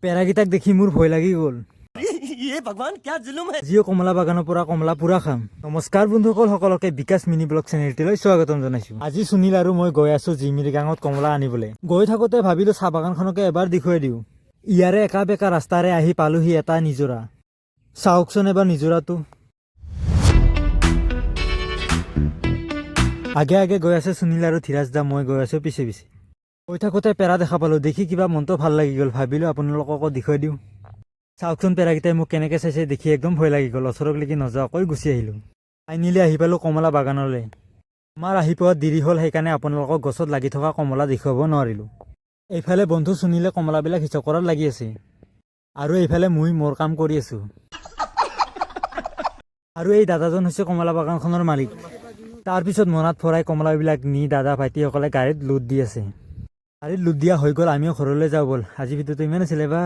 পেৰাকেইটাক দেখি মোৰ ভয় লাগি গ'ল। ये भगवान क्या जुलुम है। আজিও কমলা বাগানৰ পৰা কমলা পুৰা খাম। নমস্কাৰ বন্ধুসকল, সকলোকে বিকাশ মিনি ব্লগ চেনেলটিলৈ স্বাগতম জনাইছো। আজি সুনীল আৰু মই গৈ আছো জিমিৰি গাঙত কমলা আনিবলৈ। গৈ থাকোতে ভাবিলো চাহ বাগানখনকে এবাৰ দেখুৱাই দিওঁ। ইয়াৰে একা বেকা ৰাস্তাৰে আহি পালোহি এটা নিজৰা। চাওকচোন এবাৰ নিজৰাটো। আগে আগে গৈ আছে সুনীল আৰু ধীৰাজ দা, মই গৈ আছো পিছে পিছে। গৈ থাকোতে পেৰা দেখা পালো, দেখি কিবা মনটো ভাল লাগি গ'ল। ভাবিলো আপোনালোককো দেখুৱাই দিওঁ। চাওকচোন পেৰাকেইটাই মোক কেনেকৈ চাইছে দেখি একদম ভয় লাগি গ'ল। ওচৰক লেকি নোযোৱাকৈ গুচি আহিলোঁ। ফাইনেলি আহি পালোঁ কমলা বাগানলৈ। আমাৰ আহি পোৱাত দেৰি হ'ল, সেইকাৰণে আপোনালোকক গছত লাগি থকা কমলা দেখুৱাব নোৱাৰিলোঁ। এইফালে বন্ধু সুনীলে কমলাবিলাক হিচাপ কৰাত লাগি আছে আৰু এইফালে মই মোৰ কাম কৰি আছোঁ। আৰু এই দাদাজন হৈছে কমলা বাগানখনৰ মালিক। তাৰপিছত মনাত ভৰাই কমলাবিলাক নি দাদা ভাইটিসকলে গাড়ীত লোড দি আছে। গাড়ীত লোড দিয়া হৈ গ'ল, আমিও ঘৰলৈ যাওঁ ব'ল। আজি ভিডিঅ'টো ইমান আছিলে বা।